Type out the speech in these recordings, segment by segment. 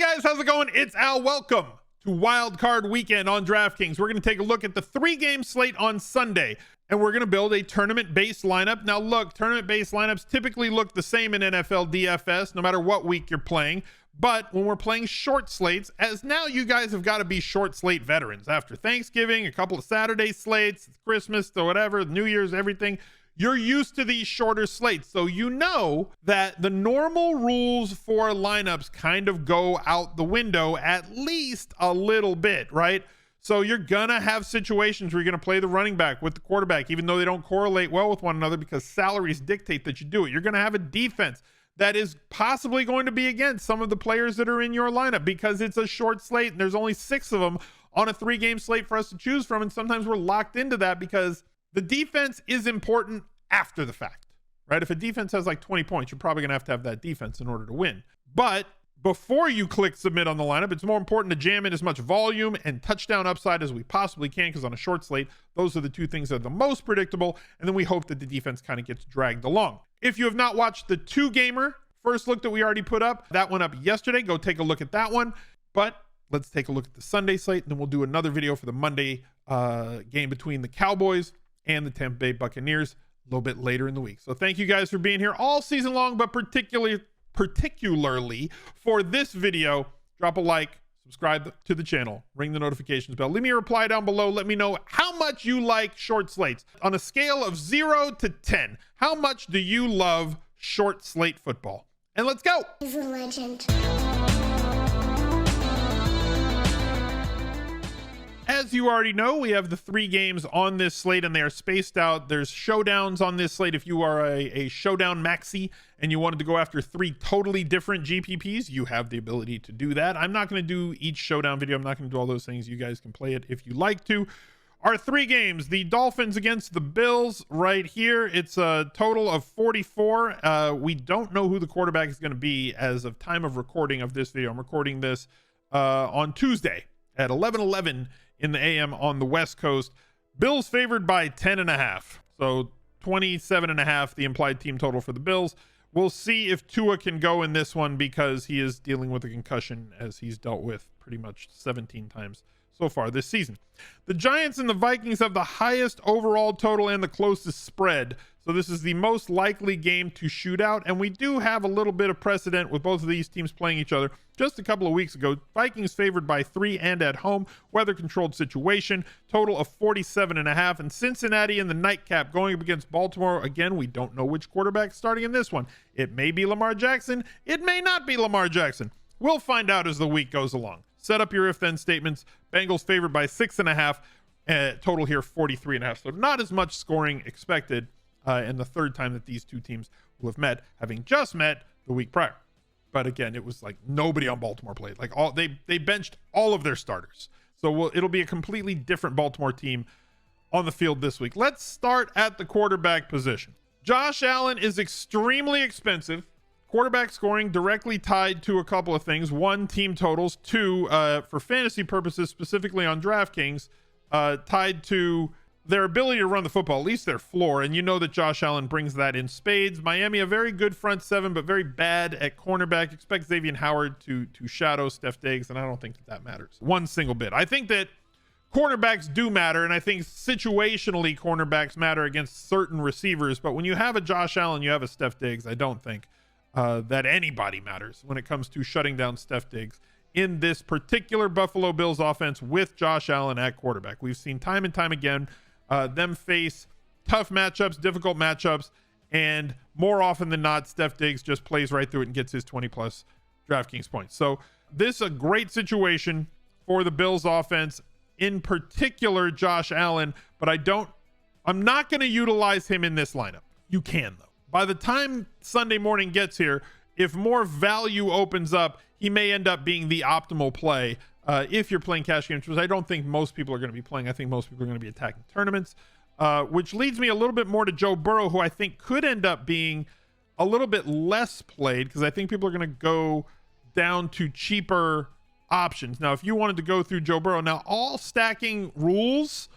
Guys, how's it going? It's Al. Welcome to Wild Card Weekend on DraftKings. We're going to take a look at the 3-game slate on Sunday, and we're going to build a tournament-based lineup. Now, look, tournament-based lineups typically look the same in NFL DFS, no matter what week you're playing. But when we're playing short slates, as now you guys have got to be short slate veterans. After Thanksgiving, a couple of Saturday slates, Christmas, or whatever, New Year's, everything, you're used to these shorter slates. So you know that the normal rules for lineups kind of go out the window at least a little bit, right? So you're gonna have situations where you're gonna play the running back with the quarterback, even though they don't correlate well with one another because salaries dictate that you do it. You're gonna have a defense that is possibly going to be against some of the players that are in your lineup because it's a short slate and there's only 6 of them on a 3-game slate for us to choose from. And sometimes we're locked into that because the defense is important after the fact, right? If a defense has like 20 points, you're probably going to have that defense in order to win. But before you click submit on the lineup, it's more important to jam in as much volume and touchdown upside as we possibly can, because on a short slate, those are the 2 things that are the most predictable. And then we hope that the defense kind of gets dragged along. If you have not watched the 2-gamer first look that we already put up, that went up yesterday. Go take a look at that one. But let's take a look at the Sunday slate, and then we'll do another video for the Monday game between the Cowboys and the Tampa Bay Buccaneers a little bit later in the week. So thank you guys for being here all season long, but particularly for this video. Drop a like, subscribe to the channel, ring the notifications bell, leave me a reply down below. Let me know how much you like short slates on a scale of 0 to 10. How much do you love short slate football? And let's go. He's a legend. As you already know, we have the 3 games on this slate and they are spaced out. There's showdowns on this slate. If you are a showdown maxi and you wanted to go after 3 totally different GPPs, you have the ability to do that. I'm not going to do each showdown video. I'm not going to do all those things. You guys can play it if you like to. Our 3 games, the Dolphins against the Bills right here. It's a total of 44. We don't know who the quarterback is going to be as of time of recording of this video. I'm recording this on Tuesday at 11:11 in the AM on the West Coast. Bills favored by 10.5. So 27.5, the implied team total for the Bills. We'll see if Tua can go in this one because he is dealing with a concussion, as he's dealt with pretty much 17 times so far this season. The Giants and the Vikings have the highest overall total and the closest spread. So this is the most likely game to shoot out. And we do have a little bit of precedent with both of these teams playing each other. Just a couple of weeks ago, Vikings favored by 3 and at home, weather controlled situation, total of 47.5. And Cincinnati in the nightcap going up against Baltimore. Again, we don't know which quarterback starting in this one. It may be Lamar Jackson. It may not be Lamar Jackson. We'll find out as the week goes along. Set up your if-then statements. Bengals favored by 6.5. Total here 43.5. So not as much scoring expected. And the 3rd time that these 2 teams will have met, having just met the week prior. But again, it was like nobody on Baltimore played. Like they benched all of their starters. So it'll be a completely different Baltimore team on the field this week. Let's start at the quarterback position. Josh Allen is extremely expensive. Quarterback scoring directly tied to a couple of things. 1, team totals. 2, for fantasy purposes, specifically on DraftKings, tied to their ability to run the football, at least their floor. And you know that Josh Allen brings that in spades. Miami, a very good front 7, but very bad at cornerback. Expect Xavier Howard to shadow Steph Diggs, and I don't think that matters one single bit. I think that cornerbacks do matter, and I think situationally cornerbacks matter against certain receivers. But when you have a Josh Allen, you have a Steph Diggs, I don't think that anybody matters when it comes to shutting down Steph Diggs in this particular Buffalo Bills offense with Josh Allen at quarterback. We've seen time and time again them face tough matchups, difficult matchups, and more often than not, Steph Diggs just plays right through it and gets his 20+ DraftKings points. So this is a great situation for the Bills offense, in particular Josh Allen, but I'm not going to utilize him in this lineup. You can, though. By the time Sunday morning gets here, if more value opens up, he may end up being the optimal play if you're playing cash games, which I don't think most people are going to be playing. I think most people are going to be attacking tournaments, which leads me a little bit more to Joe Burrow, who I think could end up being a little bit less played because I think people are going to go down to cheaper options. Now, if you wanted to go through Joe Burrow, now all stacking rules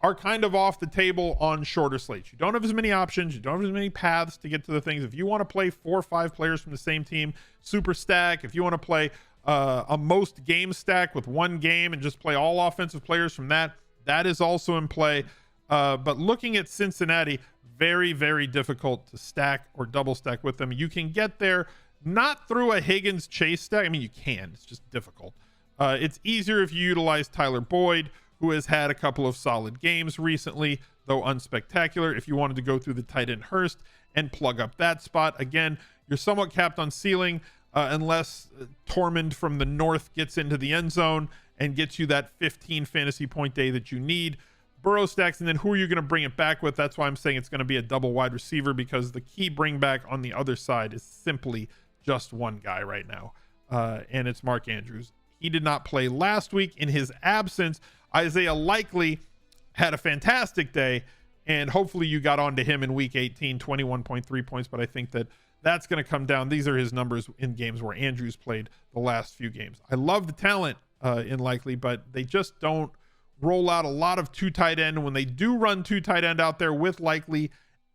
are kind of off the table on shorter slates. You don't have as many options. You don't have as many paths to get to the things. If you want to play 4 or 5 players from the same team, super stack. If you want to play a most game stack with one game and just play all offensive players from that. That is also in play. But looking at Cincinnati, very, very difficult to stack or double stack with them. You can get there not through a Higgins Chase stack. I mean, you can, it's just difficult. It's easier if you utilize Tyler Boyd, who has had a couple of solid games recently, though unspectacular. If you wanted to go through the tight end Hurst and plug up that spot, again, you're somewhat capped on ceiling unless Tormund from the north gets into the end zone and gets you that 15 fantasy point day that you need. Burrow stacks, and then who are you going to bring it back with? That's why I'm saying it's going to be a double wide receiver, because the key bring back on the other side is simply just one guy right now, and it's Mark Andrews. He did not play last week. In his absence, Isaiah Likely had a fantastic day, and hopefully you got onto him in week 18, 21.3 points, but I think that that's going to come down. These are his numbers in games where Andrews played the last few games. I love the talent in Likely, but they just don't roll out a lot of two tight end. When they do run two tight end out there with Likely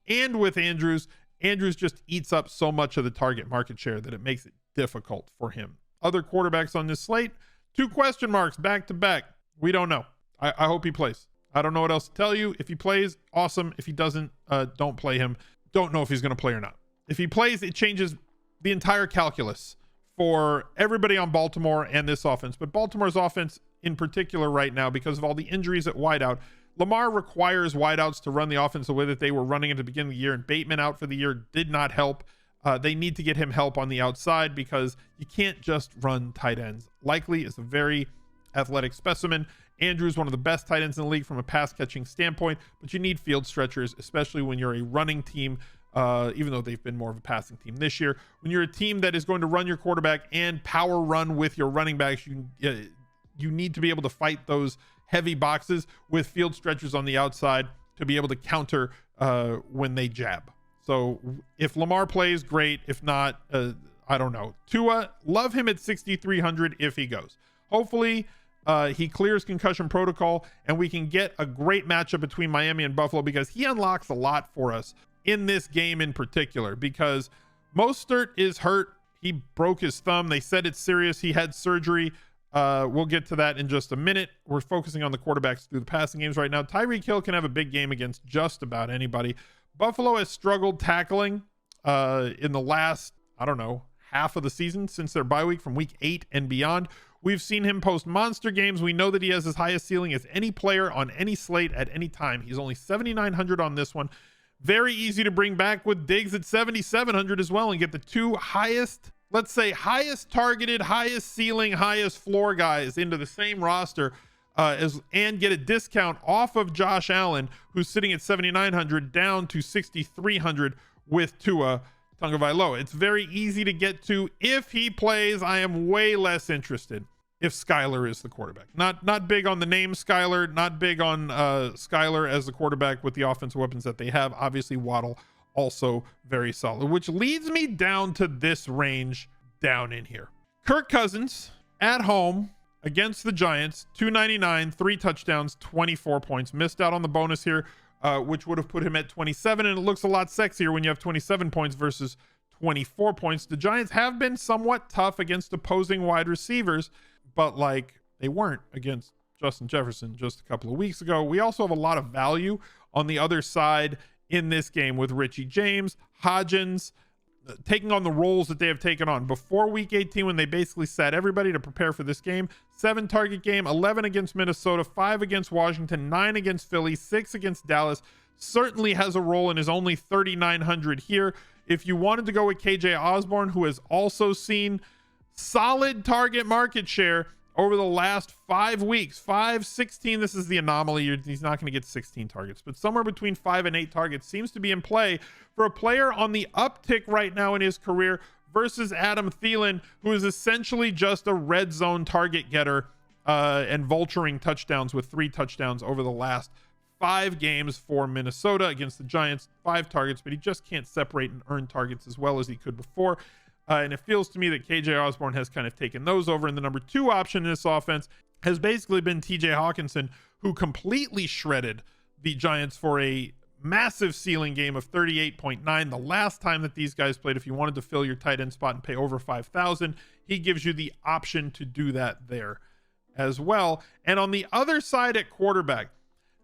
and with Andrews, Andrews just eats up so much of the target market share that it makes it difficult for him. Other quarterbacks on this slate, 2 question marks back to back. We don't know. I hope he plays. I don't know what else to tell you. If he plays, awesome. If he doesn't, don't play him. Don't know if he's going to play or not. If he plays, it changes the entire calculus for everybody on Baltimore and this offense. But Baltimore's offense in particular right now, because of all the injuries at wideout, Lamar requires wideouts to run the offense the way that they were running at the beginning of the year, and Bateman out for the year did not help. They need to get him help on the outside, because you can't just run tight ends. Likely is a very athletic specimen. Andrews, one of the best tight ends in the league from a pass catching standpoint, but you need field stretchers, especially when you're a running team, even though they've been more of a passing team this year. When you're a team that is going to run your quarterback and power run with your running backs, you need to be able to fight those heavy boxes with field stretchers on the outside to be able to counter when they jab. So if Lamar plays, great. If not, I don't know. Tua, love him at 6,300 if he goes. Hopefully he clears concussion protocol and we can get a great matchup between Miami and Buffalo, because he unlocks a lot for us in this game in particular, because Mostert is hurt. He broke his thumb. They said it's serious. He had surgery. We'll get to that in just a minute. We're focusing on the quarterbacks through the passing games right now. Tyreek Hill can have a big game against just about anybody. Buffalo has struggled tackling in the last, I don't know, half of the season since their bye week from week 8 and beyond. We've seen him post monster games. We know that he has his highest ceiling as any player on any slate at any time. He's only 7,900 on this one. Very easy to bring back with Diggs at 7,700 as well, and get the 2 highest, let's say highest targeted, highest ceiling, highest floor guys into the same roster, and get a discount off of Josh Allen, who's sitting at 7,900 down to 6,300 with Tua Tagovailoa. It's very easy to get to. If he plays, I am way less interested if Skyler is the quarterback. Not big on the name Skyler, not big on Skyler as the quarterback with the offensive weapons that they have. Obviously Waddle also very solid, which leads me down to this range down in here. Kirk Cousins at home against the Giants, 299, 3 touchdowns, 24 points. Missed out on the bonus here, which would have put him at 27, and it looks a lot sexier when you have 27 points versus 24 points. The Giants have been somewhat tough against opposing wide receivers, but like they weren't against Justin Jefferson just a couple of weeks ago. We also have a lot of value on the other side in this game with Richie James, Hodgins, taking on the roles that they have taken on before week 18, when they basically sat everybody to prepare for this game. 7 target game, 11 against Minnesota, 5 against Washington, 9 against Philly, 6 against Dallas. Certainly has a role and is only 3,900 here. If you wanted to go with KJ Osborne, who has also seen solid target market share over the last 5 weeks, 5, 16, this is the anomaly. He's not going to get 16 targets, but somewhere between 5 and 8 targets seems to be in play for a player on the uptick right now in his career versus Adam Thielen, who is essentially just a red zone target getter and vulturing touchdowns with 3 touchdowns over the last 5 games for Minnesota against the Giants. 5 targets, but he just can't separate and earn targets as well as he could before. And it feels to me that KJ Osborne has kind of taken those over. And the number 2 option in this offense has basically been TJ Hawkinson, who completely shredded the Giants for a massive ceiling game of 38.9. The last time that these guys played, if you wanted to fill your tight end spot and pay over 5,000, he gives you the option to do that there as well. And on the other side at quarterback,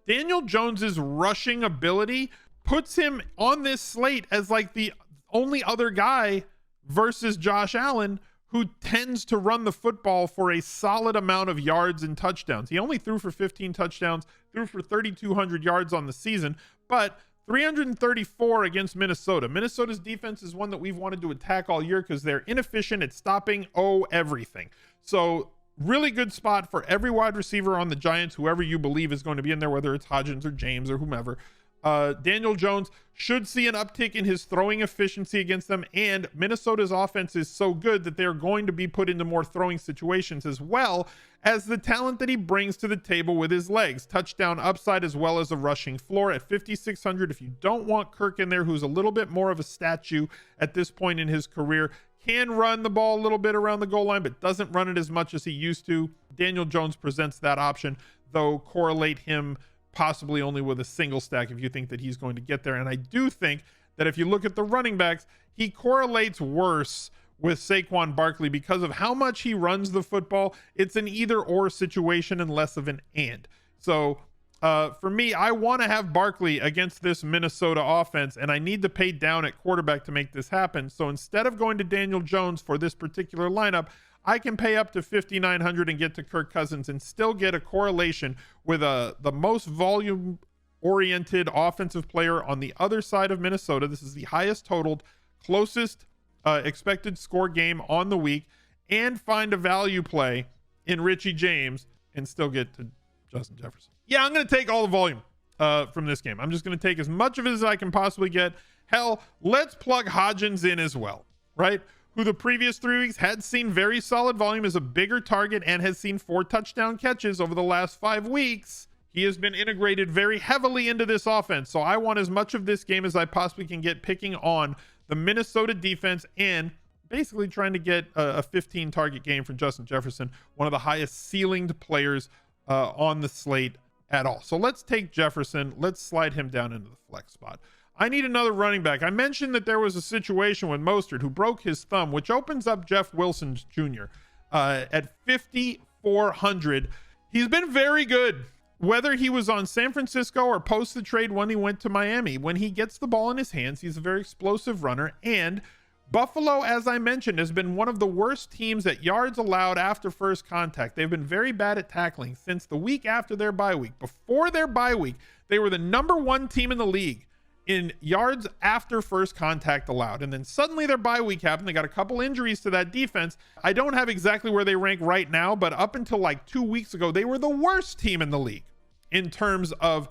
Daniel Jones's rushing ability puts him on this slate as like the only other guy versus Josh Allen who tends to run the football for a solid amount of yards and touchdowns. He only threw for 15 touchdowns, threw for 3,200 yards on the season, but 334 against Minnesota. Minnesota's defense is one that we've wanted to attack all year because they're inefficient at stopping everything. So really good spot for every wide receiver on the Giants, whoever you believe is going to be in there, whether it's Hodgins or James or whomever. Daniel Jones should see an uptick in his throwing efficiency against them, and Minnesota's offense is so good that they're going to be put into more throwing situations, as well as the talent that he brings to the table with his legs. Touchdown upside as well as a rushing floor at 5,600. If you don't want Kirk in there, who's a little bit more of a statue at this point in his career, can run the ball a little bit around the goal line, but doesn't run it as much as he used to, Daniel Jones presents that option, though correlate him possibly only with a single stack if you think that he's going to get there. And I do think that if you look at the running backs, he correlates worse with Saquon Barkley because of how much he runs the football. It's an either or situation and less of an and. So for me, I want to have Barkley against this Minnesota offense, and I need to pay down at quarterback to make this happen. So instead of going to Daniel Jones for this particular lineup, I can pay up to 5,900 and get to Kirk Cousins and still get a correlation with the most volume-oriented offensive player on the other side of Minnesota. This is the highest totaled, closest expected score game on the week, and find a value play in Richie James and still get to Justin Jefferson. Yeah, I'm going to take all the volume from this game. I'm just going to take as much of it as I can possibly get. Hell, let's plug Hodgins in as well, right? Who the previous 3 weeks had seen very solid volume, as a bigger target, and has seen 4 touchdown catches over the last 5 weeks. He has been integrated very heavily into this offense. So I want as much of this game as I possibly can get, picking on the Minnesota defense and basically trying to get a 15 target game for Justin Jefferson, one of the highest ceilinged players on the slate at all. So let's take Jefferson. Let's slide him down into the flex spot. I need another running back. I mentioned that there was a situation with Mostert, who broke his thumb, which opens up Jeff Wilson Jr. At 5,400. He's been very good, whether he was on San Francisco or post the trade when he went to Miami. When he gets the ball in his hands, he's a very explosive runner. And Buffalo, as I mentioned, has been one of the worst teams at yards allowed after first contact. They've been very bad at tackling since the week after their bye week. Before their bye week, they were the #1 team in the league in yards after first contact allowed. And then suddenly their bye week happened. They got a couple injuries to that defense. I don't have exactly where they rank right now, but up until like 2 weeks ago, they were the worst team in the league in terms of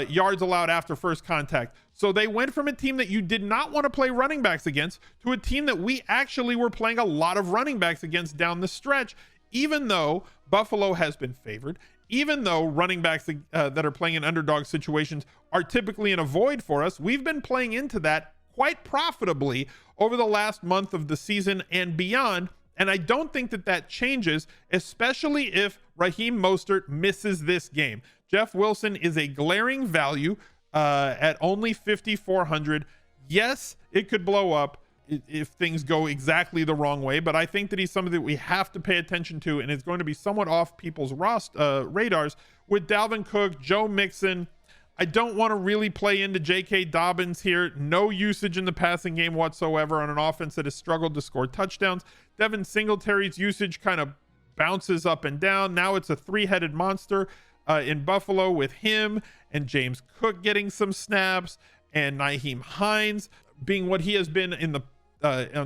yards allowed after first contact. So they went from a team that you did not want to play running backs against to a team that we actually were playing a lot of running backs against down the stretch, even though Buffalo has been favored, even though running backs that are playing in underdog situations are typically in a void for us. We've been playing into that quite profitably over the last month of the season and beyond. And I don't think that that changes, especially if Raheem Mostert misses this game. Jeff Wilson is a glaring value at only 5,400. Yes, it could blow up if things go exactly the wrong way, but I think that he's something that we have to pay attention to, and it's going to be somewhat off people's radars with Dalvin Cook, Joe Mixon. I don't want to really play into J.K. Dobbins here. No usage in the passing game whatsoever on an offense that has struggled to score touchdowns. Devin Singletary's usage kind of bounces up and down. Now it's a three-headed monster in Buffalo with him and James Cook getting some snaps and Nyheim Hines being what he has been in the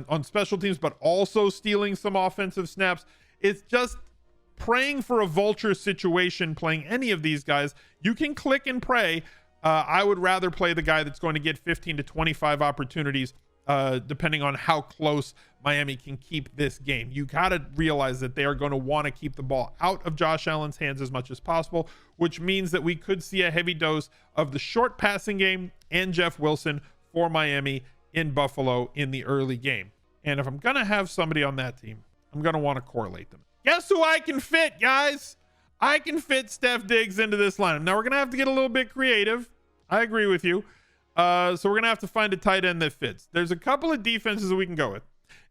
on special teams, but also stealing some offensive snaps. It's just praying for a vulture situation playing any of these guys. You can click and pray. I would rather play the guy that's going to get 15 to 25 opportunities depending on how close Miami can keep this game. You got to realize that they are going to want to keep the ball out of Josh Allen's hands as much as possible, which means that we could see a heavy dose of the short passing game and Jeff Wilson for Miami in Buffalo in the early game. And if I'm going to have somebody on that team, I'm going to want to correlate them. Guess who I can fit, guys? I can fit Steph Diggs into this lineup. Now, we're going to have to get a little bit creative. I agree with you. So we're going to have to find a tight end that fits. There's a couple of defenses that we can go with.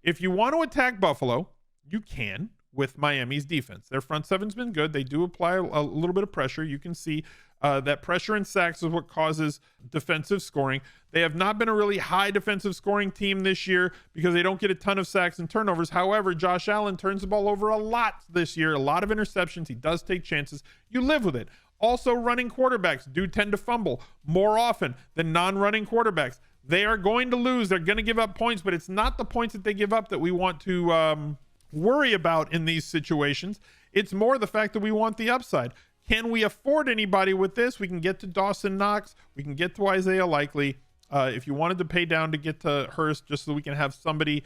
If you want to attack Buffalo, You can with Miami's defense. Their front seven's been good. They do apply a little bit of pressure. You can see that pressure and sacks is what causes defensive scoring. They have not been a really high defensive scoring team this year because they don't get a ton of sacks and turnovers. However, Josh Allen turns the ball over a lot this year, a lot of interceptions. He does take chances. You live with it. Also, running quarterbacks do tend to fumble more often than non-running quarterbacks. They are going to lose. They're going to give up points, but it's not the points that they give up that we want to worry about in these situations. It's more the fact that we want the upside. Can we afford anybody with this? We can get to Dawson Knox. We can get to Isaiah Likely. If you wanted to pay down to get to Hurst just so we can have somebody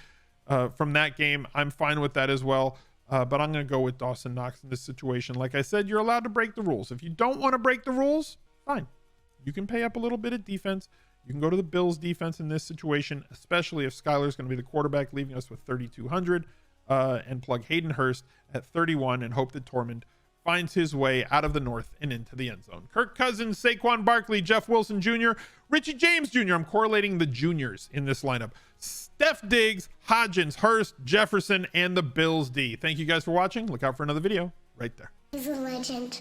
from that game, I'm fine with that as well. But I'm going to go with Dawson Knox in this situation. Like I said, you're allowed to break the rules. If you don't want to break the rules, fine. You can pay up a little bit of defense. You can go to the Bills defense in this situation, especially if Skyler's going to be the quarterback, leaving us with 3,200, and plug Hayden Hurst at 31 and hope that Tormund finds his way out of the north and into the end zone. Kirk Cousins, Saquon Barkley, Jeff Wilson Jr., Richie James Jr. I'm correlating the juniors in this lineup. Steph Diggs, Hodgins, Hurst, Jefferson, and the Bills D. Thank you guys for watching. Look out for another video right there. He's a legend.